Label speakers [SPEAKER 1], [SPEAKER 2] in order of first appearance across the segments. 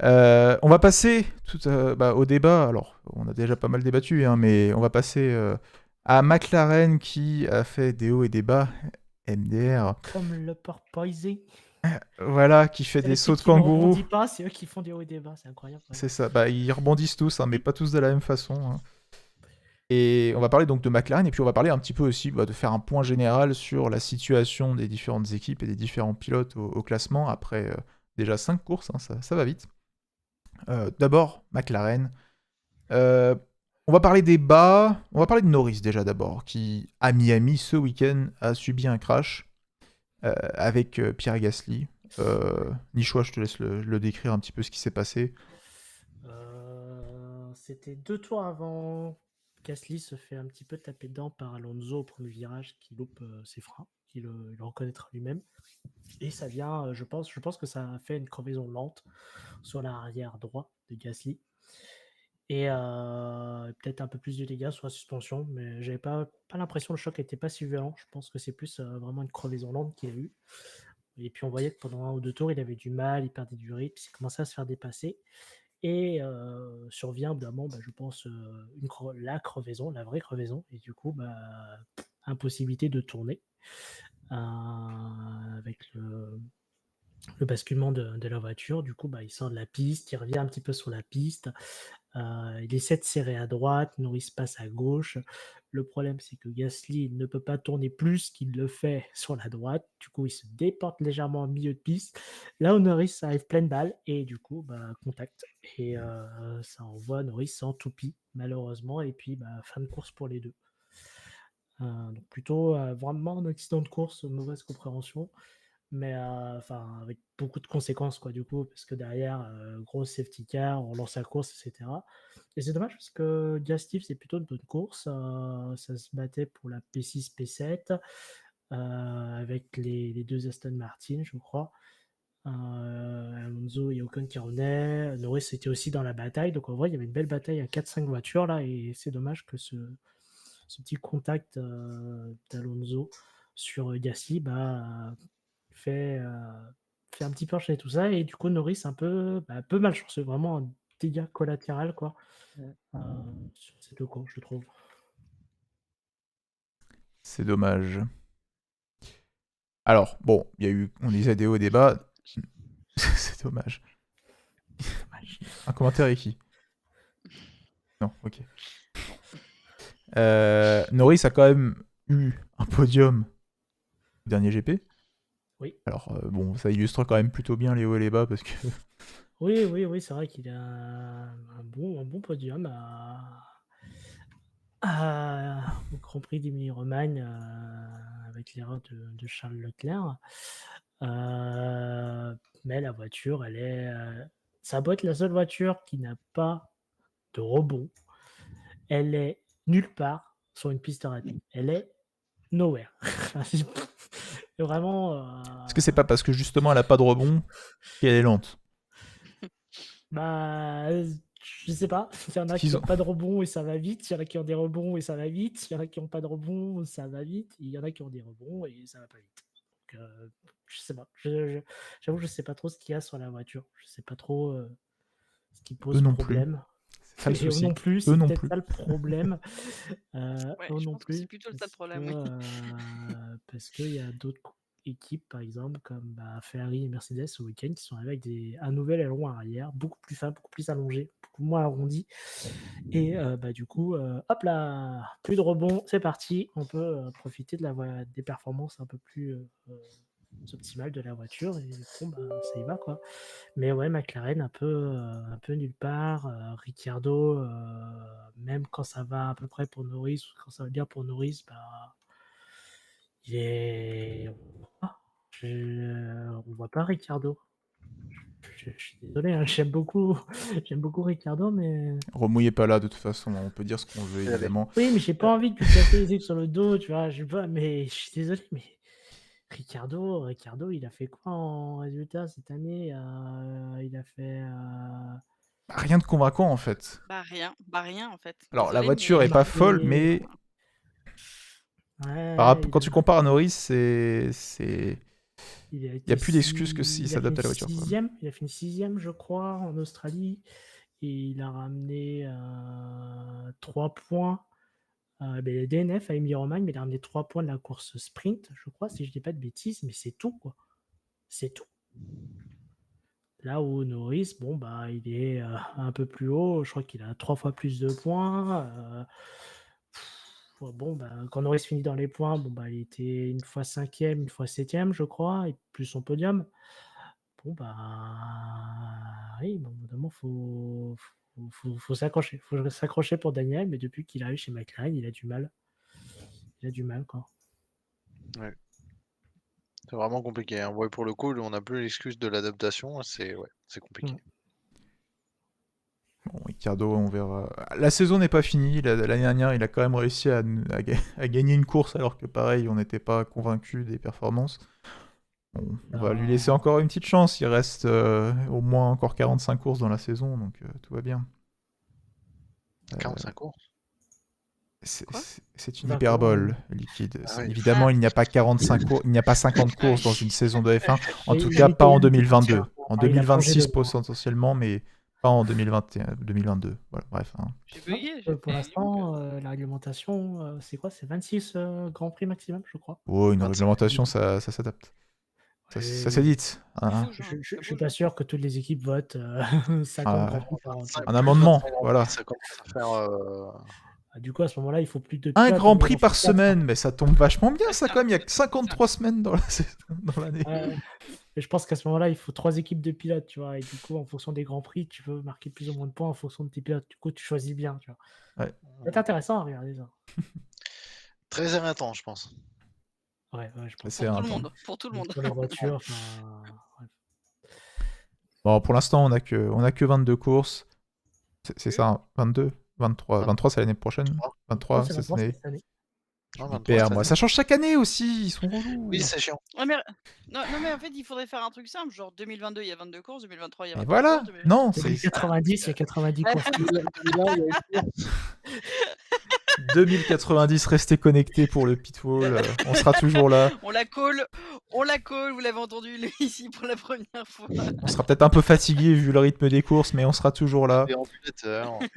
[SPEAKER 1] On va passer au débat. Alors, on a déjà pas mal débattu, hein, mais on va passer à McLaren qui a fait des hauts et des bas. MDR,
[SPEAKER 2] Comme le porpoising.
[SPEAKER 1] voilà, qui fait
[SPEAKER 2] C'est
[SPEAKER 1] des sauts
[SPEAKER 2] l'équipe
[SPEAKER 1] de
[SPEAKER 2] qui ne
[SPEAKER 1] kangourou.
[SPEAKER 2] rebondit pas, c'est eux qui font des hauts et des bas, c'est incroyable. Ouais.
[SPEAKER 1] C'est ça. Bah, ils rebondissent tous, hein, mais pas tous de la même façon, hein. Et on va parler donc de McLaren, et puis on va parler un petit peu aussi de faire un point général sur la situation des différentes équipes et des différents pilotes au classement après déjà 5 courses, hein, ça va vite. D'abord, McLaren. Euh, on va parler des bas. On va parler de Norris déjà d'abord, qui à Miami ce week-end a subi un crash avec Pierre Gasly. Nichois, je te laisse le décrire un petit peu ce qui s'est passé.
[SPEAKER 2] C'était 2 tours avant. Gasly se fait un petit peu taper dedans par Alonso au premier virage qui loupe ses freins, il le reconnaîtra lui-même. Et ça vient, je pense que ça a fait une crevaison lente sur l'arrière droit de Gasly. Et peut-être un peu plus de dégâts sur la suspension, mais j'avais pas l'impression, le choc n'était pas si violent. Je pense que c'est plus vraiment une crevaison lente qu'il a eu. Et puis on voyait que pendant 1 ou 2 tours, il avait du mal, il perdait du rythme, il commençait à se faire dépasser. Et survient évidemment, je pense, la crevaison, la vraie crevaison. Et du coup, impossibilité de tourner avec le basculement de la voiture. Du coup, il sort de la piste, il revient un petit peu sur la piste. Il essaie de serrer à droite, Norris passe à gauche. Le problème, c'est que Gasly ne peut pas tourner plus qu'il le fait sur la droite. Du coup, il se déporte légèrement au milieu de piste. Là où Norris arrive pleine balle et du coup, contact. Et ça envoie Norris en toupie, malheureusement. Et puis, fin de course pour les deux. Donc plutôt vraiment un accident de course, mauvaise compréhension, mais avec beaucoup de conséquences, quoi, du coup, parce que derrière, gros safety car, on lance la course, etc. Et c'est dommage parce que Gasly, c'est plutôt une bonne course. Ça se battait pour la P6, P7 avec les deux Aston Martin, je crois. Alonso et Ocon qui revenaient. Norris était aussi dans la bataille. Donc en vrai, il y avait une belle bataille à 4-5 voitures là. Et c'est dommage que ce petit contact d'Alonso sur Gasly fait, fait un petit peu enchaîner tout ça. Et du coup, Norris un peu malchanceux. Vraiment un dégât collatéral quoi, sur ces deux courses, je trouve.
[SPEAKER 1] C'est dommage. Alors, bon, il y a eu, on disait des hauts et des bas. C'est dommage. Un commentaire est qui? Non, ok. Norris a quand même eu un podium au dernier GP.
[SPEAKER 2] Oui,
[SPEAKER 1] Alors, bon, ça illustre quand même plutôt bien les hauts et les bas parce que.
[SPEAKER 2] oui, oui, oui, c'est vrai qu'il a un bon podium au Grand Prix d'Émilie-Romagne avec l'erreur de Charles Leclerc. Mais la voiture, ça doit être la seule voiture qui n'a pas de rebond. Elle est nulle part sur une piste rapide. Elle est nowhere. Vraiment.
[SPEAKER 1] Est-ce que c'est pas parce que justement elle a pas de rebond qu'elle est lente?
[SPEAKER 2] Bah, je sais pas. Il y en
[SPEAKER 1] Est-ce
[SPEAKER 2] a qui
[SPEAKER 1] qu'ils
[SPEAKER 2] n'ont
[SPEAKER 1] ont.
[SPEAKER 2] pas de rebond et ça va vite. Il y en a qui ont des rebonds et ça va vite. Il y en a qui n'ont pas de rebond, ça va vite. Il y en a qui ont des rebonds et ça va pas vite. Donc, je sais pas. J'avoue, je sais pas trop ce qu'il y a sur la voiture. Je sais pas trop ce qui
[SPEAKER 1] Eux
[SPEAKER 2] pose
[SPEAKER 1] non plus.
[SPEAKER 2] problème.
[SPEAKER 1] C'est ça le
[SPEAKER 2] Et eux
[SPEAKER 1] souci.
[SPEAKER 2] non plus,
[SPEAKER 1] Eux
[SPEAKER 2] c'est
[SPEAKER 1] non
[SPEAKER 2] peut-être
[SPEAKER 1] plus.
[SPEAKER 2] ça le problème.
[SPEAKER 3] Ouais,
[SPEAKER 2] Eux
[SPEAKER 3] je
[SPEAKER 2] non
[SPEAKER 3] pense que c'est
[SPEAKER 2] plus,
[SPEAKER 3] plutôt ça le problème, oui.
[SPEAKER 2] parce qu'il y a d'autres équipes, par exemple, comme Ferrari et Mercedes au week-end, qui sont arrivés avec un nouvel aileron arrière, beaucoup plus fin, beaucoup plus allongé, beaucoup moins arrondi. Et du coup, hop là, plus de rebond, c'est parti. On peut profiter des performances un peu plus optimales de la voiture. Et bon, ça y va, quoi. Mais ouais, McLaren un peu nulle part. Ricciardo, même quand ça va à peu près pour Norris, ou quand ça va bien pour Norris, il est. On voit pas Ricciardo. Je suis désolé, hein, j'aime beaucoup Ricciardo, mais.
[SPEAKER 1] Remouillez pas là de toute façon, on peut dire ce qu'on veut
[SPEAKER 4] Allez.
[SPEAKER 1] évidemment.
[SPEAKER 2] Oui, mais j'ai pas envie de lui casser les œufs sur le dos, tu vois. Je sais pas, mais je suis désolé, mais Ricciardo, il a fait quoi en résultat cette année? Il a fait.
[SPEAKER 1] Rien de convaincant en fait.
[SPEAKER 3] Bah rien en fait.
[SPEAKER 1] Alors la
[SPEAKER 3] Désolée,
[SPEAKER 1] voiture
[SPEAKER 3] mais
[SPEAKER 1] est
[SPEAKER 2] Il
[SPEAKER 1] pas
[SPEAKER 3] enfin,
[SPEAKER 1] folle,
[SPEAKER 2] fait.
[SPEAKER 1] mais
[SPEAKER 2] Ouais,
[SPEAKER 1] quand tu compares à Norris, c'est. Il n'y a plus d'excuse que s'il s'adapte à la voiture.
[SPEAKER 2] Il a fini 6e, je crois, en Australie. Et il a ramené 3 points. Le DNF à Emilie-Romagne, mais il a ramené 3 points de la course sprint, je crois, si je dis pas de bêtises, mais c'est tout, quoi. C'est tout. Là où Norris, il est un peu plus haut. Je crois qu'il a 3 fois plus de points. Quand Norris finit dans les points, il était une fois 5e, une fois 7e, je crois, et plus son podium. Oui, évidemment, faut s'accrocher. Faut s'accrocher pour Daniel, mais depuis qu'il arrive chez McLaren, il a du mal. Quoi.
[SPEAKER 4] Ouais. C'est vraiment compliqué. Hein. Ouais, pour le coup, on n'a plus l'excuse de l'adaptation. C'est compliqué.
[SPEAKER 1] Bon, Ricciardo, on verra. La saison n'est pas finie. L'année dernière, il a quand même réussi à gagner une course, alors que pareil, on n'était pas convaincu des performances. Bon, on va lui laisser encore une petite chance. Il reste au moins encore 45 courses dans la saison, donc tout va bien.
[SPEAKER 4] 45 courses.
[SPEAKER 1] C'est une hyperbole, Liquide.
[SPEAKER 4] Ah oui.
[SPEAKER 1] Évidemment, il n'y a pas 45 courses, il n'y a pas 50 courses dans une saison de F1. En tout cas, pas en 2022. En 2026 potentiellement, mais pas en 2022. Voilà, bref. Hein.
[SPEAKER 3] J'ai bugué.
[SPEAKER 2] Pour l'instant, la réglementation, c'est quoi? C'est 26 Grands Prix maximum, je crois.
[SPEAKER 1] Oh, une réglementation, ça s'adapte. Ça s'édite. Hein.
[SPEAKER 2] Je suis pas sûr que toutes les équipes votent 50 Grands Prix par an.
[SPEAKER 1] Un amendement, voilà.
[SPEAKER 4] Ça commence à faire...
[SPEAKER 2] Du coup, à ce moment-là, il faut plus de...
[SPEAKER 1] Un Grand Prix par semaine, mais ça tombe vachement bien, ça, quand même. Il y a 53 semaines dans l'année.
[SPEAKER 2] Et je pense qu'à ce moment-là, il faut 3 équipes de pilotes, tu vois. Et du coup, en fonction des Grands Prix, tu veux marquer plus ou moins de points en fonction de tes pilotes. Du coup, tu choisis bien, tu vois.
[SPEAKER 1] Ouais.
[SPEAKER 2] C'est intéressant à regarder ça.
[SPEAKER 4] Très éreintant, je pense.
[SPEAKER 2] Ouais, je pense.
[SPEAKER 3] Pour tout le monde.
[SPEAKER 2] Pour les voitures,
[SPEAKER 1] Bon, pour l'instant, on a que 22 courses. C'est ça, hein, 22 23. 23, c'est l'année prochaine. 23,
[SPEAKER 2] c'est
[SPEAKER 1] cette année.
[SPEAKER 4] Moi,
[SPEAKER 1] ça change chaque année aussi, ils sont relous.
[SPEAKER 4] Oui, c'est chiant.
[SPEAKER 3] Non, mais en fait, il faudrait faire un truc simple, genre 2022, il y a 22 courses, 2023, il y a 23
[SPEAKER 1] voilà.
[SPEAKER 3] courses.
[SPEAKER 1] Non,
[SPEAKER 2] c'est 90, il y a 90 courses.
[SPEAKER 1] 2090, restez connectés pour le pitfall. On sera toujours là.
[SPEAKER 3] On la colle, vous l'avez entendu ici pour la première fois.
[SPEAKER 1] On sera peut-être un peu fatigué vu le rythme des courses, mais on sera toujours là.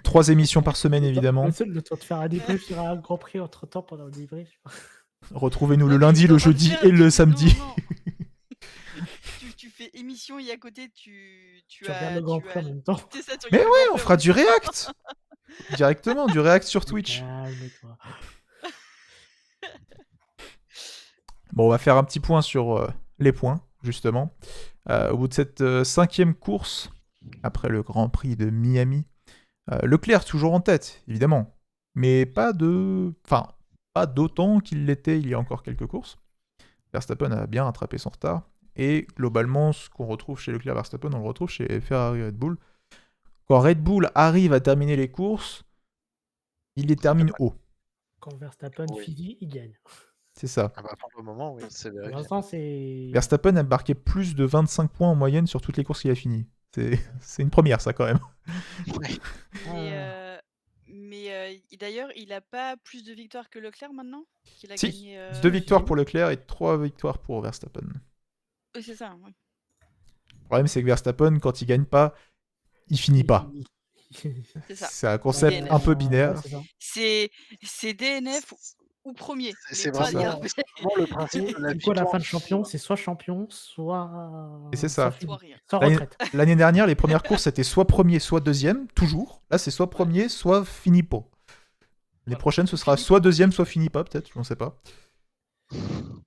[SPEAKER 1] 3 émissions par semaine, évidemment.
[SPEAKER 2] Le temps de faire un débrief sur un Grand Prix entre temps pendant le débrief.
[SPEAKER 1] Retrouvez-nous le lundi, le jeudi et le samedi.
[SPEAKER 3] Tu fais émission et à côté tu
[SPEAKER 2] regardes le Grand Prix en même temps.
[SPEAKER 1] Mais ouais, on fera du React. Directement, du React sur Twitch. Bon, on va faire un petit point sur les points, justement. Au bout de cette 5e course, après le Grand Prix de Miami, Leclerc toujours en tête, évidemment. Mais pas d'autant qu'il l'était il y a encore quelques courses. Verstappen a bien rattrapé son retard. Et globalement, ce qu'on retrouve chez Leclerc Verstappen, on le retrouve chez Ferrari Red Bull. Quand Red Bull arrive à terminer les courses, il les termine haut.
[SPEAKER 2] Quand Verstappen finit, il gagne.
[SPEAKER 1] C'est ça.
[SPEAKER 4] Pour le moment, oui, c'est vrai.
[SPEAKER 2] Pour l'instant, c'est...
[SPEAKER 1] Verstappen a marqué plus de 25 points en moyenne sur toutes les courses qu'il a finies. C'est une première, ça, quand même.
[SPEAKER 3] Mais d'ailleurs, il n'a pas plus de victoires que Leclerc maintenant
[SPEAKER 1] Si,
[SPEAKER 3] gagné,
[SPEAKER 1] 2 victoires pour Leclerc et 3 victoires pour Verstappen.
[SPEAKER 3] Oui, c'est ça, oui.
[SPEAKER 1] Le problème, c'est que Verstappen, quand il gagne pas, il finit pas.
[SPEAKER 3] C'est ça.
[SPEAKER 1] C'est un concept
[SPEAKER 3] DNF.
[SPEAKER 1] un peu binaire.
[SPEAKER 3] C'est DNF ou premier.
[SPEAKER 4] C'est vraiment le principe.
[SPEAKER 2] Du coup, à la fin de champion, c'est soit champion, soit...
[SPEAKER 1] Et c'est ça.
[SPEAKER 2] Soit retraite.
[SPEAKER 1] L'année dernière, les premières courses, c'était soit premier, soit deuxième, toujours. Là, c'est soit premier, soit fini pas. Les prochaines, ce sera soit deuxième, soit fini pas, peut-être, je ne sais pas.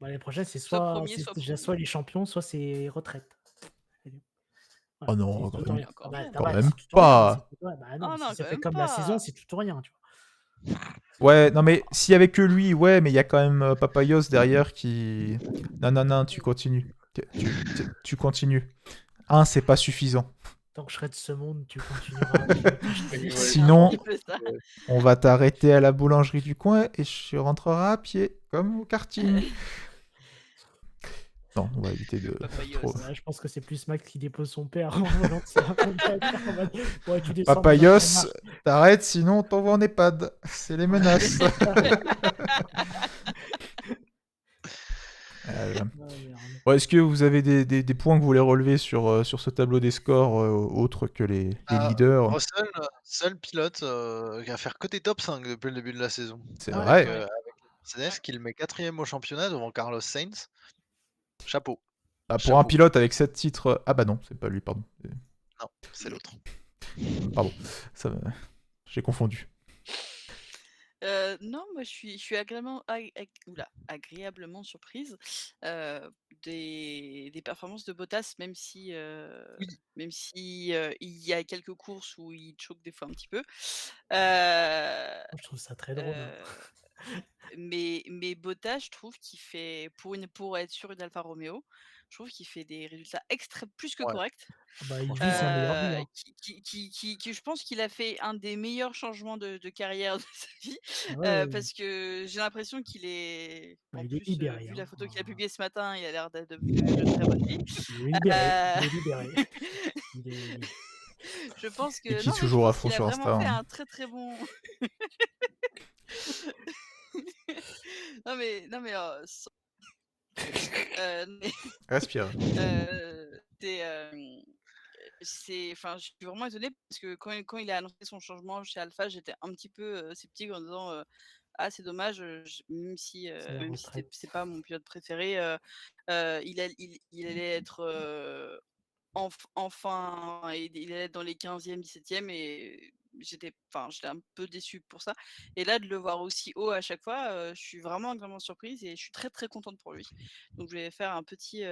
[SPEAKER 2] Les prochaines, c'est soit les champions, soit c'est retraite.
[SPEAKER 1] Oh non, quand même
[SPEAKER 2] pas.
[SPEAKER 1] pas.
[SPEAKER 2] Si ça fait comme la saison, c'est tout ou rien, tu vois.
[SPEAKER 1] Ouais, non mais s'il y avait que lui, ouais, mais il y a quand même Papayos derrière qui... Non, tu continues. Tu continues. C'est pas suffisant.
[SPEAKER 2] Tant que je serai de ce monde, tu continueras.
[SPEAKER 1] Sinon, on va t'arrêter à la boulangerie du coin et je rentrerai à pied, comme au karting. Non, on va éviter de trop...
[SPEAKER 2] Je pense que c'est plus Max qui dépose son père.
[SPEAKER 1] Papayos, t'arrêtes, sinon on t'envoie en EHPAD. C'est les menaces. Bon, est-ce que vous avez des points que vous voulez relever sur ce tableau des scores autres que les
[SPEAKER 4] Ah,
[SPEAKER 1] leaders?
[SPEAKER 4] Russell, seul pilote qui va faire que des top 5 depuis le début de la saison.
[SPEAKER 1] C'est
[SPEAKER 2] Ouais,
[SPEAKER 1] vrai.
[SPEAKER 2] ouais.
[SPEAKER 4] Avec Mercedes, qui le met 4ème au championnat devant Carlos Sainz. Chapeau.
[SPEAKER 1] Ah, pour un
[SPEAKER 4] Chapeau.
[SPEAKER 1] pilote avec 7 titres. Ah bah non, c'est pas lui, pardon.
[SPEAKER 4] Non, c'est l'autre.
[SPEAKER 1] Pardon. J'ai confondu.
[SPEAKER 3] Non, moi je suis agréablement surprise des performances de Bottas, même si,
[SPEAKER 4] Oui.
[SPEAKER 3] il y a quelques courses où il choque des fois un petit peu.
[SPEAKER 2] Je trouve ça très drôle.
[SPEAKER 3] Euh, mais Bottas, je trouve qu'il fait, pour être sur une Alfa Romeo, je trouve qu'il fait des résultats plus que
[SPEAKER 4] Ouais.
[SPEAKER 3] corrects.
[SPEAKER 2] Bah, il
[SPEAKER 4] Franchement,
[SPEAKER 2] vit sa meilleure vie. Hein.
[SPEAKER 3] Je pense qu'il a fait un des meilleurs changements de carrière de sa vie,
[SPEAKER 2] Ouais,
[SPEAKER 3] parce que j'ai l'impression qu'il est,
[SPEAKER 2] bah,
[SPEAKER 3] en
[SPEAKER 2] il est
[SPEAKER 3] plus,
[SPEAKER 2] libéré.
[SPEAKER 3] vu
[SPEAKER 2] Hein.
[SPEAKER 3] la photo qu'il a publiée ce matin, il a l'air de très bonne vie.
[SPEAKER 2] Il est libéré.
[SPEAKER 3] Euh,
[SPEAKER 2] Il est libéré. Il est...
[SPEAKER 3] Je pense
[SPEAKER 1] Et
[SPEAKER 3] que
[SPEAKER 1] qui
[SPEAKER 3] non, mais je
[SPEAKER 1] toujours à
[SPEAKER 3] pense
[SPEAKER 1] fond
[SPEAKER 3] qu'il a
[SPEAKER 1] sur
[SPEAKER 3] vraiment
[SPEAKER 1] Insta.
[SPEAKER 3] fait
[SPEAKER 1] Hein.
[SPEAKER 3] un très très bon. Non mais mais
[SPEAKER 1] Respire.
[SPEAKER 3] enfin, je suis vraiment étonnée parce que quand il a annoncé son changement chez Alpha, j'étais un petit peu sceptique en disant ah, c'est dommage, même si
[SPEAKER 2] C'est la retraite.
[SPEAKER 3] c'est pas mon pilote préféré, il allait être enfin, il allait être dans les 15e, 17e et j'étais un peu déçue pour ça. Et là, de le voir aussi haut à chaque fois, je suis vraiment surprise et je suis très très contente pour lui. Donc, je vais faire un petit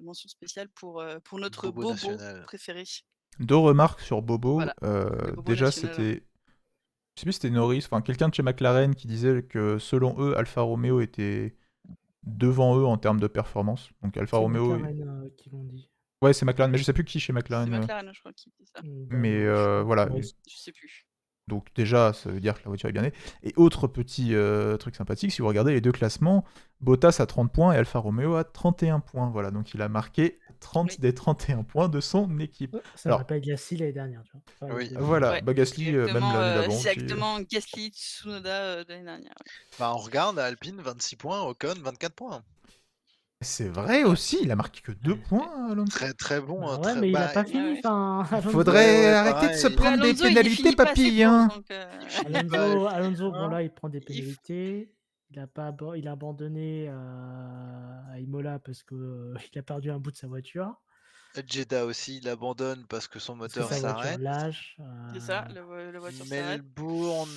[SPEAKER 3] mention spéciale pour notre
[SPEAKER 4] Bobo
[SPEAKER 3] Bobo
[SPEAKER 4] national.
[SPEAKER 3] préféré.
[SPEAKER 1] 2 remarques sur Bobo.
[SPEAKER 3] Voilà, le Bobo
[SPEAKER 1] Déjà,
[SPEAKER 3] national.
[SPEAKER 1] c'était. Je sais plus si c'était Norris, enfin quelqu'un de chez McLaren qui disait que selon eux, Alfa Romeo était devant eux en termes de performance. Donc Alfa
[SPEAKER 2] C'est
[SPEAKER 1] Romeo.
[SPEAKER 2] McLaren qui l'ont dit.
[SPEAKER 1] Ouais, c'est McLaren, mais je sais plus qui chez
[SPEAKER 3] C'est
[SPEAKER 1] McLaren.
[SPEAKER 3] McLaren, je crois, qui dit ça.
[SPEAKER 2] Bah,
[SPEAKER 1] Mais
[SPEAKER 2] je crois que
[SPEAKER 1] voilà.
[SPEAKER 2] Norris.
[SPEAKER 3] Je sais plus.
[SPEAKER 1] Donc déjà, ça veut dire que la voiture est bien née. Et autre petit truc sympathique, si vous regardez les deux classements, Bottas a 30 points et Alfa Romeo a 31 points. Voilà, donc il a marqué 30
[SPEAKER 3] Oui.
[SPEAKER 1] des 31 points de son équipe.
[SPEAKER 2] Ça me
[SPEAKER 1] Alors,
[SPEAKER 2] rappelle Gasly l'année dernière. Tu vois. Enfin, il y a
[SPEAKER 4] Oui.
[SPEAKER 2] 2 ans.
[SPEAKER 1] voilà,
[SPEAKER 3] Ouais,
[SPEAKER 1] bah Gasly, même l'année d'avant
[SPEAKER 3] c'est
[SPEAKER 1] aussi.
[SPEAKER 3] exactement Gasly Tsunoda de l'année dernière. Ouais.
[SPEAKER 4] Bah, on regarde Alpine, 26 points, Ocon, 24 points.
[SPEAKER 1] C'est vrai aussi, il a marqué que 2 points, Alonso.
[SPEAKER 4] Très très bon.
[SPEAKER 2] Bah
[SPEAKER 4] hein,
[SPEAKER 2] ouais,
[SPEAKER 4] très...
[SPEAKER 2] mais il a
[SPEAKER 4] bah,
[SPEAKER 2] pas fini.
[SPEAKER 3] ouais.
[SPEAKER 2] Enfin, Alonso,
[SPEAKER 1] Faudrait
[SPEAKER 4] ouais,
[SPEAKER 1] arrêter de se
[SPEAKER 4] pareil.
[SPEAKER 1] prendre des
[SPEAKER 3] Alonso, il
[SPEAKER 1] pénalités,
[SPEAKER 3] finit pas ses
[SPEAKER 1] papy.
[SPEAKER 3] courses,
[SPEAKER 1] Hein.
[SPEAKER 3] donc
[SPEAKER 2] Alonso, bon
[SPEAKER 4] Hein.
[SPEAKER 2] là, il prend des pénalités. Il a abandonné à Imola parce que il a perdu un bout de sa voiture.
[SPEAKER 4] Jeddah aussi, il abandonne parce que son
[SPEAKER 2] Parce que
[SPEAKER 4] moteur
[SPEAKER 2] sa voiture
[SPEAKER 4] s'arrête.
[SPEAKER 2] lâche.
[SPEAKER 3] c'est ça, la voiture s'arrête.
[SPEAKER 4] Melbourne,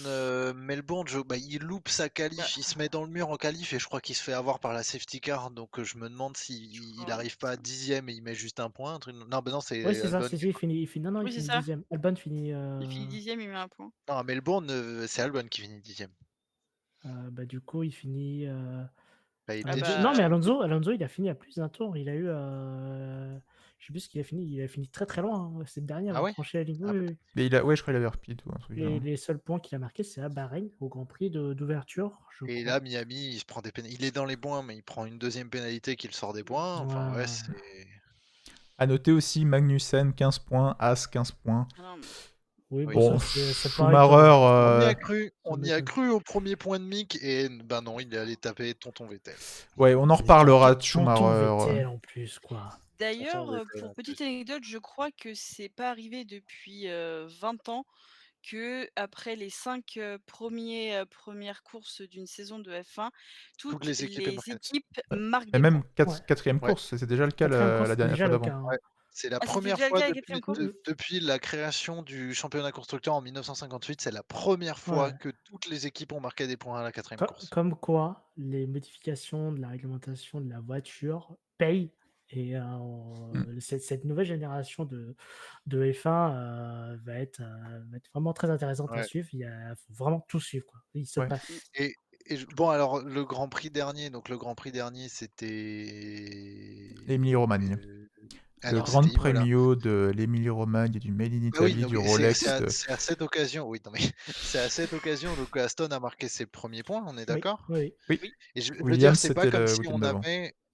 [SPEAKER 4] il loupe sa
[SPEAKER 3] Bah,
[SPEAKER 4] qualif, il se met dans le mur en qualif et je crois qu'il se fait avoir par la safety car. Donc je me demande s'il
[SPEAKER 3] crois,
[SPEAKER 4] arrive pas à 10ème et il met juste un point. Un truc... Non, bah non,
[SPEAKER 2] Oui,
[SPEAKER 4] c'est
[SPEAKER 2] c'est ça.
[SPEAKER 4] Albon.
[SPEAKER 2] Il finit. Non, il
[SPEAKER 3] oui, c'est
[SPEAKER 2] finit
[SPEAKER 3] ça.
[SPEAKER 2] 10e. Albon finit.
[SPEAKER 3] Il finit 10e, il met un point.
[SPEAKER 4] Non, à Melbourne, c'est Albon qui finit 10ème.
[SPEAKER 2] Du coup, il finit.
[SPEAKER 4] Bah, il
[SPEAKER 3] Ah
[SPEAKER 4] était
[SPEAKER 2] Non, mais
[SPEAKER 3] bah,
[SPEAKER 2] Alonso, il a fini à plus d'un tour. Il a eu. Je sais plus ce qu'il a fini. Il a fini très très loin. Hein. C'est le dernier
[SPEAKER 4] Ah
[SPEAKER 2] avant de
[SPEAKER 4] ouais?
[SPEAKER 2] franchir la ligne.
[SPEAKER 4] Ah,
[SPEAKER 2] Oui, oui.
[SPEAKER 1] Mais ouais, je crois qu'il avait repeat ou un truc genre.
[SPEAKER 2] Les seuls points qu'il a marqués, c'est à Bahreïn, au Grand Prix d'ouverture, je
[SPEAKER 4] Et
[SPEAKER 2] crois.
[SPEAKER 4] là, Miami, il se prend des pénalités. Il est dans les points, mais il prend une deuxième pénalité qui le sort des points. Enfin, ouais,
[SPEAKER 2] Ouais.
[SPEAKER 4] c'est.
[SPEAKER 1] À noter aussi Magnussen, 15 points, As, 15 points.
[SPEAKER 3] ah non, mais-
[SPEAKER 2] Oui,
[SPEAKER 4] Oui.
[SPEAKER 2] bon,
[SPEAKER 1] Bon,
[SPEAKER 2] ça paraît
[SPEAKER 1] Schumacher,
[SPEAKER 2] étonnant.
[SPEAKER 4] On y a
[SPEAKER 2] Ça
[SPEAKER 4] cru, on y a
[SPEAKER 2] m'étonne.
[SPEAKER 4] cru au premier point de Mick et ben non, il est allé taper Tonton Vettel.
[SPEAKER 1] ouais, on en
[SPEAKER 2] C'est
[SPEAKER 1] reparlera de
[SPEAKER 2] Tonton
[SPEAKER 1] Schumacher.
[SPEAKER 2] Vettel en plus, quoi.
[SPEAKER 3] D'ailleurs,
[SPEAKER 4] Vettel
[SPEAKER 3] pour
[SPEAKER 4] en
[SPEAKER 3] petite
[SPEAKER 4] plus.
[SPEAKER 3] anecdote, je crois que c'est pas arrivé depuis 20 ans que après les 5 premières courses d'une saison de F1,
[SPEAKER 4] Toutes
[SPEAKER 3] toutes
[SPEAKER 4] les équipes
[SPEAKER 3] les
[SPEAKER 4] marquent.
[SPEAKER 3] équipes marquent
[SPEAKER 1] Et
[SPEAKER 3] des
[SPEAKER 1] même
[SPEAKER 3] points.
[SPEAKER 2] Ouais.
[SPEAKER 1] quatrième
[SPEAKER 4] Ouais.
[SPEAKER 1] course, c'était déjà le cas
[SPEAKER 2] Quatrième course,
[SPEAKER 1] la
[SPEAKER 2] c'était
[SPEAKER 1] dernière
[SPEAKER 2] déjà
[SPEAKER 1] fois
[SPEAKER 2] le
[SPEAKER 1] d'avant.
[SPEAKER 2] cas. Hein.
[SPEAKER 4] Ouais. C'est la
[SPEAKER 3] Ah, c'était
[SPEAKER 4] première
[SPEAKER 3] déjà le
[SPEAKER 4] fois
[SPEAKER 3] cas à la quatrième course?
[SPEAKER 4] depuis la création du championnat constructeur en 1958, c'est la première fois
[SPEAKER 2] Ouais.
[SPEAKER 4] que toutes les équipes ont marqué des points à la quatrième course.
[SPEAKER 2] Comme quoi, les modifications de la réglementation de la voiture payent. Et cette nouvelle génération de F1 va être vraiment très intéressante à
[SPEAKER 4] Ouais.
[SPEAKER 2] suivre. Il faut vraiment tout suivre. Quoi. Il se
[SPEAKER 1] Ouais.
[SPEAKER 2] passe.
[SPEAKER 4] Bon, alors le Grand Prix dernier, c'était.
[SPEAKER 1] L'Émilie-Romagne.
[SPEAKER 4] Ah
[SPEAKER 1] Le
[SPEAKER 4] non,
[SPEAKER 1] Grand
[SPEAKER 4] c'était Imola.
[SPEAKER 1] Premio de l'Émilie-Romagne, du Made in
[SPEAKER 4] Bah oui,
[SPEAKER 1] Italy,
[SPEAKER 4] non,
[SPEAKER 1] du
[SPEAKER 4] mais
[SPEAKER 1] Rolex.
[SPEAKER 4] c'est à cette occasion, oui, non, mais c'est à cette occasion donc Aston a marqué ses premiers points, on est
[SPEAKER 2] Oui,
[SPEAKER 4] d'accord?
[SPEAKER 2] oui.
[SPEAKER 1] Oui,
[SPEAKER 3] Oui.
[SPEAKER 4] Et je veux dire,
[SPEAKER 1] Williams, c'était le week-end d'avant.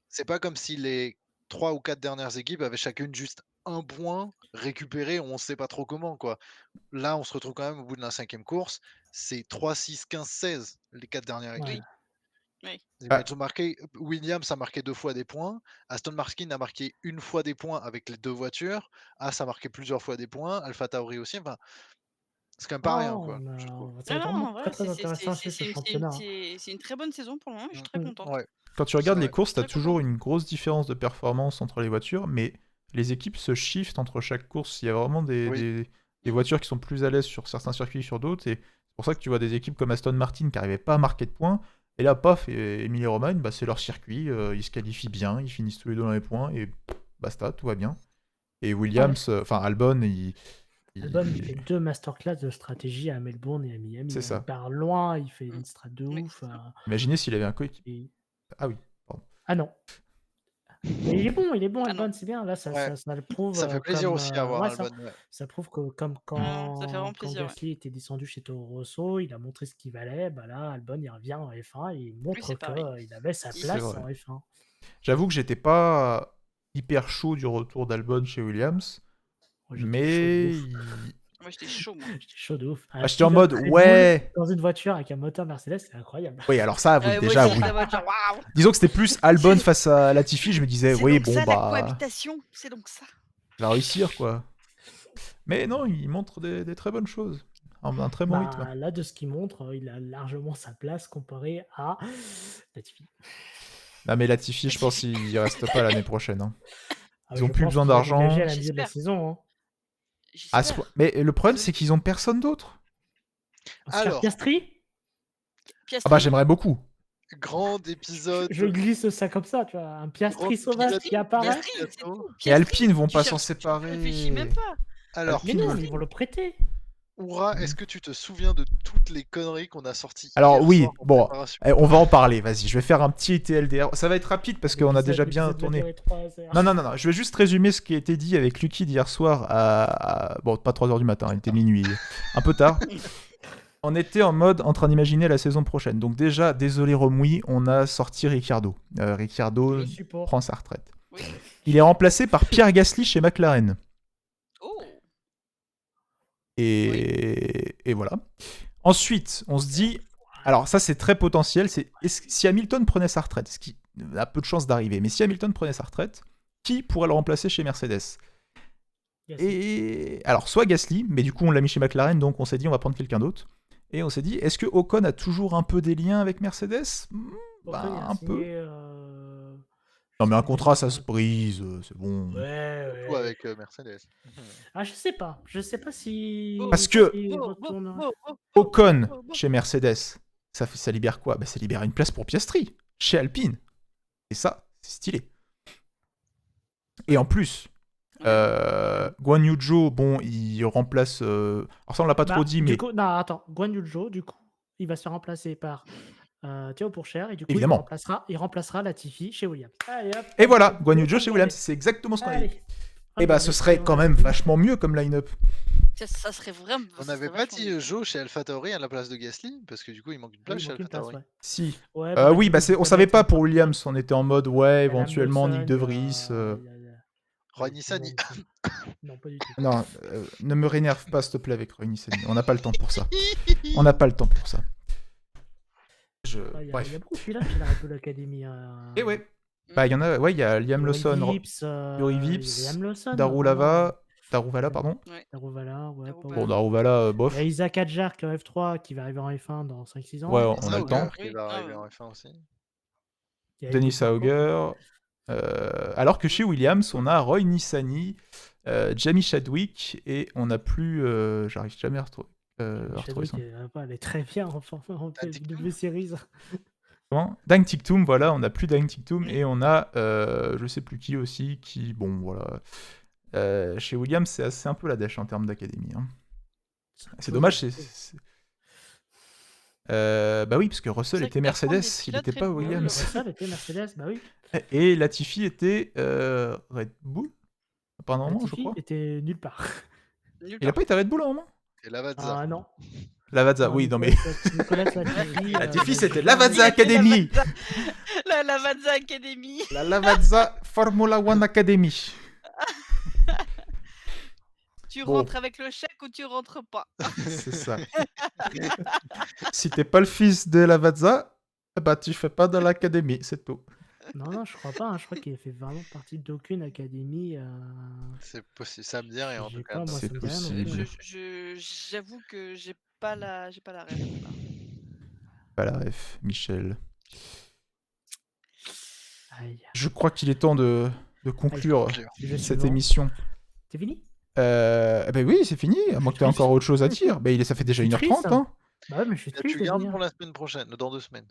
[SPEAKER 4] c'est pas comme si les 3 ou 4 dernières équipes avaient chacune juste un point récupéré, on sait pas trop comment, quoi. Là, on se retrouve quand même au bout de la 5e course, c'est 3, 6, 15, 16 les 4 dernières
[SPEAKER 2] Ouais.
[SPEAKER 4] équipes.
[SPEAKER 3] Oui.
[SPEAKER 1] Ah.
[SPEAKER 4] Ils ont marqué, Williams a marqué 2 fois des points, Aston Martin a marqué 1 fois des points avec les 2 voitures, As a marqué plusieurs fois des points, AlphaTauri aussi, enfin, c'est quand même pas rien, quoi, je trouve.
[SPEAKER 2] Ça va être
[SPEAKER 3] Non,
[SPEAKER 2] vraiment
[SPEAKER 3] non,
[SPEAKER 2] très
[SPEAKER 3] ouais,
[SPEAKER 2] très intéressant à suivre ce championnat.
[SPEAKER 3] c'est une très bonne saison pour le moment, je suis très contente.
[SPEAKER 4] Ouais,
[SPEAKER 1] Quand tu
[SPEAKER 4] c'est
[SPEAKER 1] regardes les
[SPEAKER 4] vrai.
[SPEAKER 1] courses, tu as
[SPEAKER 3] Très
[SPEAKER 1] toujours
[SPEAKER 3] contente.
[SPEAKER 1] une grosse différence de performance entre les voitures, mais les équipes se shiftent entre chaque course. Il y a vraiment des voitures qui sont plus à l'aise sur certains circuits que sur d'autres, et c'est pour ça que tu vois des équipes comme Aston Martin qui n'arrivaient pas à marquer de points, et là, paf, et Emilia-Romagna, bah, c'est leur circuit, ils se qualifient bien, ils finissent tous les deux dans les points, et basta, tout va bien. Et Williams, enfin Albon,
[SPEAKER 2] Albon, il fait 2 masterclass de stratégie à Melbourne et à Miami.
[SPEAKER 1] C'est ça.
[SPEAKER 2] Il part loin, il fait
[SPEAKER 3] Mm.
[SPEAKER 2] une strat de
[SPEAKER 3] Oui,
[SPEAKER 2] ouf.
[SPEAKER 3] c'est ça.
[SPEAKER 1] Imaginez s'il avait un coéquipier.
[SPEAKER 2] Et...
[SPEAKER 1] Ah oui, pardon.
[SPEAKER 2] Ah non. Mais il est bon,
[SPEAKER 3] Ah non.
[SPEAKER 2] Albon, c'est bien. Là, ça
[SPEAKER 4] Ouais.
[SPEAKER 2] le prouve.
[SPEAKER 4] Ça fait plaisir
[SPEAKER 2] comme,
[SPEAKER 4] aussi à voir
[SPEAKER 2] ouais,
[SPEAKER 4] Albon, ouais.
[SPEAKER 2] ça prouve que comme
[SPEAKER 3] Ça fait vraiment
[SPEAKER 2] quand
[SPEAKER 3] plaisir, ouais.
[SPEAKER 2] Gasly était descendu chez Toro Rosso, il a montré ce qu'il valait. Bah là, Albon, il revient en F1 et il montre
[SPEAKER 3] c'est pareil.
[SPEAKER 2] qu'il avait sa
[SPEAKER 3] C'est
[SPEAKER 2] place
[SPEAKER 1] vrai.
[SPEAKER 2] en F1.
[SPEAKER 1] J'avoue que j'étais pas hyper chaud du retour d'Albon chez Williams,
[SPEAKER 2] Moi, j'étais
[SPEAKER 1] mais
[SPEAKER 2] chaud de ouf.
[SPEAKER 3] Moi, j'étais chaud, moi.
[SPEAKER 2] J'étais chaud de ouf. Un
[SPEAKER 1] j'étais en
[SPEAKER 2] pilote
[SPEAKER 1] mode
[SPEAKER 2] Red Bull
[SPEAKER 1] ouais.
[SPEAKER 2] dans une voiture avec un moteur Mercedes, c'est incroyable.
[SPEAKER 1] Oui, alors ça, oui,
[SPEAKER 3] Moi
[SPEAKER 1] déjà,
[SPEAKER 3] aussi,
[SPEAKER 1] oui.
[SPEAKER 3] la voiture, waouh.
[SPEAKER 1] Disons que c'était plus Albon face à Latifi, je me disais,
[SPEAKER 3] C'est
[SPEAKER 1] oui,
[SPEAKER 3] donc
[SPEAKER 1] bon,
[SPEAKER 3] ça, la
[SPEAKER 1] bah,
[SPEAKER 3] cohabitation. C'est donc ça.
[SPEAKER 1] il va réussir, quoi. Mais non, il montre des très bonnes choses. Un très bon rythme.
[SPEAKER 2] Là, de ce qu'il montre, il a largement sa place comparé à Latifi.
[SPEAKER 1] Non, mais Latifi, je pense qu'il reste pas l'année prochaine. Hein.
[SPEAKER 2] Ah,
[SPEAKER 1] Ils ont
[SPEAKER 2] je
[SPEAKER 1] plus
[SPEAKER 2] pense
[SPEAKER 1] besoin
[SPEAKER 2] qu'il va
[SPEAKER 1] d'argent.
[SPEAKER 2] dégager à la milieu de la
[SPEAKER 3] J'espère.
[SPEAKER 2] saison. Hein.
[SPEAKER 1] Ah,
[SPEAKER 3] J'espère.
[SPEAKER 1] mais le problème, c'est qu'ils ont personne d'autre.
[SPEAKER 2] Oscar
[SPEAKER 4] Alors.
[SPEAKER 2] Piastri,
[SPEAKER 1] Ah bah, j'aimerais beaucoup.
[SPEAKER 4] Grand épisode.
[SPEAKER 2] je glisse ça comme ça, tu vois, un Piastri
[SPEAKER 4] Grand
[SPEAKER 2] sauvage
[SPEAKER 4] épisode
[SPEAKER 2] qui apparaît.
[SPEAKER 3] Piastri, c'est
[SPEAKER 4] bientôt.
[SPEAKER 3] tout.
[SPEAKER 1] Et
[SPEAKER 3] Piastri,
[SPEAKER 1] Alpine vont
[SPEAKER 3] tu
[SPEAKER 1] pas s'en
[SPEAKER 3] cherches- tu
[SPEAKER 1] séparer.
[SPEAKER 3] réfléchis même pas.
[SPEAKER 4] Alors,
[SPEAKER 2] Mais non,
[SPEAKER 1] Alpine,
[SPEAKER 2] mais ils vont le prêter.
[SPEAKER 4] Oura, est-ce que tu te souviens de toutes les conneries qu'on a sorties
[SPEAKER 1] Alors
[SPEAKER 4] hier
[SPEAKER 1] oui,
[SPEAKER 4] soir en
[SPEAKER 1] bon,
[SPEAKER 4] préparation
[SPEAKER 1] on va en parler, vas-y, je vais faire un petit TLDR. Ça va être rapide parce qu'on a déjà bien
[SPEAKER 2] L'épisode va
[SPEAKER 1] tourné.
[SPEAKER 2] durer 3 heures.
[SPEAKER 1] Non, je vais juste résumer ce qui a été dit avec Lucky d'hier soir Bon, pas 3h du matin, il était minuit, un peu tard. On était en mode en train d'imaginer la saison prochaine. Donc déjà, désolé Romoui, on a sorti Ricciardo. Ricciardo
[SPEAKER 2] Je supporte.
[SPEAKER 1] prend sa retraite.
[SPEAKER 3] Oui.
[SPEAKER 1] Il est remplacé par Pierre Gasly chez McLaren.
[SPEAKER 3] Oh.
[SPEAKER 1] Et voilà. Ensuite, on se dit... Alors ça, c'est très potentiel. Si Hamilton prenait sa retraite, ce qui a peu de chances d'arriver, mais si Hamilton prenait sa retraite, qui pourrait le remplacer chez Mercedes ?
[SPEAKER 2] Gasly.
[SPEAKER 1] Et alors, soit Gasly, mais du coup, on l'a mis chez McLaren, donc on s'est dit, on va prendre quelqu'un d'autre. Et on s'est dit, est-ce que Ocon a toujours un peu des liens avec Mercedes ?
[SPEAKER 2] Ocon, il a
[SPEAKER 1] Un
[SPEAKER 2] signé,
[SPEAKER 1] peu. Non, mais un contrat, ça se brise, c'est bon.
[SPEAKER 2] Ouais.
[SPEAKER 4] Ou avec Mercedes.
[SPEAKER 2] Ah, je sais pas. Je sais pas si.
[SPEAKER 1] Parce que-
[SPEAKER 2] s'il retournerait.
[SPEAKER 1] Ocon chez Mercedes, ça libère quoi ? Ça libère une place pour Piastri, chez Alpine. Et ça, c'est stylé. Et en plus, Guan Yu Zhou, bon, il remplace... Alors ça, on l'a pas trop dit, mais...
[SPEAKER 2] Du coup, non, attends. Guan Yu Zhou, du coup, il va se faire remplacer par Théo Pourchaire. Et du coup,
[SPEAKER 1] Évidemment.
[SPEAKER 2] il remplacera Latifi chez Williams. Allez, hop,
[SPEAKER 1] Et voilà,
[SPEAKER 2] hop,
[SPEAKER 1] Guan Yu
[SPEAKER 2] hop,
[SPEAKER 1] Zhou chez
[SPEAKER 2] hop,
[SPEAKER 1] Williams,
[SPEAKER 2] allez.
[SPEAKER 1] c'est exactement ce qu'on a dit.
[SPEAKER 2] Allez.
[SPEAKER 1] Et bah, ce serait quand même vachement mieux comme line-up.
[SPEAKER 3] Ça serait vraiment.
[SPEAKER 4] On
[SPEAKER 3] ça
[SPEAKER 4] n'avait
[SPEAKER 3] serait
[SPEAKER 4] pas
[SPEAKER 3] vachement
[SPEAKER 4] dit
[SPEAKER 3] mieux.
[SPEAKER 4] Joe chez AlphaTauri à la place de Gasly, parce que du coup il manque une place
[SPEAKER 2] Il
[SPEAKER 4] chez
[SPEAKER 2] manque une place,
[SPEAKER 4] AlphaTauri.
[SPEAKER 2] ouais.
[SPEAKER 1] Si.
[SPEAKER 2] Ouais,
[SPEAKER 1] Oui,
[SPEAKER 2] du coup,
[SPEAKER 1] on
[SPEAKER 2] peut
[SPEAKER 1] savait
[SPEAKER 2] mettre
[SPEAKER 1] pas
[SPEAKER 2] une
[SPEAKER 1] pour
[SPEAKER 2] top
[SPEAKER 1] Williams, on était en mode, ouais,
[SPEAKER 2] Adam
[SPEAKER 1] éventuellement
[SPEAKER 2] Lawson,
[SPEAKER 1] Nick De Vries.
[SPEAKER 4] Roy
[SPEAKER 2] tout
[SPEAKER 4] Nissany.
[SPEAKER 2] le monde. Non, pas du tout.
[SPEAKER 1] Non, ne me rénerve pas, s'il te plaît, avec Roy Nissany. On n'a pas le temps pour ça. On n'a pas le temps pour ça.
[SPEAKER 2] Il y a
[SPEAKER 1] Bref.
[SPEAKER 2] beaucoup de pilotes chez la Red Bull Academy.
[SPEAKER 1] Et ouais. Bah, il y en a, ouais, il y a Liam Lawson, Yuri Vips,
[SPEAKER 2] Liam Lawson,
[SPEAKER 1] Daruvala, pardon.
[SPEAKER 2] Daruvala, ouais.
[SPEAKER 3] Daruvala.
[SPEAKER 2] pas
[SPEAKER 1] Bon,
[SPEAKER 2] ouf.
[SPEAKER 1] Daruvala, bof.
[SPEAKER 2] Il y a Isaac Adjar en F3 qui va arriver en F1 dans 5-6 ans.
[SPEAKER 1] Ouais,
[SPEAKER 4] Dennis
[SPEAKER 1] on a le temps.
[SPEAKER 4] Auger qui va
[SPEAKER 3] Oui,
[SPEAKER 4] arriver
[SPEAKER 3] ah,
[SPEAKER 4] en F1 aussi.
[SPEAKER 2] Il y a
[SPEAKER 1] Denis
[SPEAKER 2] Edo Porco.
[SPEAKER 1] Auger. Alors que chez Williams, on a Roy Nissany, Jamie Chadwick, et on n'a plus... J'arrive jamais à retrouver
[SPEAKER 2] Chadwick,
[SPEAKER 1] son...
[SPEAKER 2] elle est très bien en W-Series.
[SPEAKER 1] Comment ? Dang Tiktoum, voilà, on n'a plus Dang Tiktoum, et on a je sais plus qui aussi, qui, bon, voilà. Chez Williams, c'est un peu la dèche en termes d'académie. Hein. C'est dommage, bah oui, parce que Russell
[SPEAKER 3] C'est vrai
[SPEAKER 1] était
[SPEAKER 3] qu'il va prendre
[SPEAKER 1] Mercedes,
[SPEAKER 3] des
[SPEAKER 1] il
[SPEAKER 3] pilotes
[SPEAKER 1] n'était pas
[SPEAKER 3] Red Bull.
[SPEAKER 1] Williams.
[SPEAKER 2] Russell était Mercedes, bah oui.
[SPEAKER 1] Et Latifi était Red Bull, pendant un moment, je
[SPEAKER 2] Latifi
[SPEAKER 1] crois.
[SPEAKER 2] était nulle part.
[SPEAKER 3] Nulle
[SPEAKER 1] Il a
[SPEAKER 3] part.
[SPEAKER 1] pas été à Red Bull à un moment ?
[SPEAKER 4] Et Lavazza.
[SPEAKER 2] Ah non.
[SPEAKER 1] Lavazza,
[SPEAKER 2] Non,
[SPEAKER 1] oui, non mais...
[SPEAKER 2] Nicolas Latifi.
[SPEAKER 1] Latifi, c'était
[SPEAKER 3] Il
[SPEAKER 1] Lavazza
[SPEAKER 3] a fait
[SPEAKER 1] Academy.
[SPEAKER 3] La Lavazza Academy.
[SPEAKER 1] La Lavazza Formula One Academy.
[SPEAKER 3] Tu
[SPEAKER 1] Bon.
[SPEAKER 3] rentres avec le chèque ou tu rentres pas.
[SPEAKER 1] C'est ça. Si t'es pas le fils de Lavazza, Bah, tu fais pas de l'académie, c'est tout.
[SPEAKER 2] Non, je crois pas, hein. Je crois qu'il fait vraiment partie d'aucune académie.
[SPEAKER 4] C'est possible, ça me dit rien en tout
[SPEAKER 2] J'ai
[SPEAKER 4] cas.
[SPEAKER 2] pas, moi,
[SPEAKER 1] C'est
[SPEAKER 2] ça me dit rien non plus.
[SPEAKER 1] possible.
[SPEAKER 3] J'avoue que j'ai pas la ref là.
[SPEAKER 1] Pas la ref, Michel.
[SPEAKER 2] Aïe.
[SPEAKER 1] Je crois qu'il est temps de conclure
[SPEAKER 4] Conclure.
[SPEAKER 2] Sujet
[SPEAKER 1] cette
[SPEAKER 2] suivant.
[SPEAKER 1] émission.
[SPEAKER 2] C'est fini?
[SPEAKER 1] Bah oui, c'est fini, à moins que tu aies
[SPEAKER 2] triste.
[SPEAKER 1] encore autre chose à dire. Bah, ça fait déjà
[SPEAKER 2] Je suis
[SPEAKER 1] 1h30,
[SPEAKER 2] triste,
[SPEAKER 1] hein.
[SPEAKER 2] Bah ouais, mais je suis
[SPEAKER 4] Tu
[SPEAKER 2] triste de
[SPEAKER 4] gardes
[SPEAKER 2] finir.
[SPEAKER 4] pour la semaine prochaine, dans 2 semaines.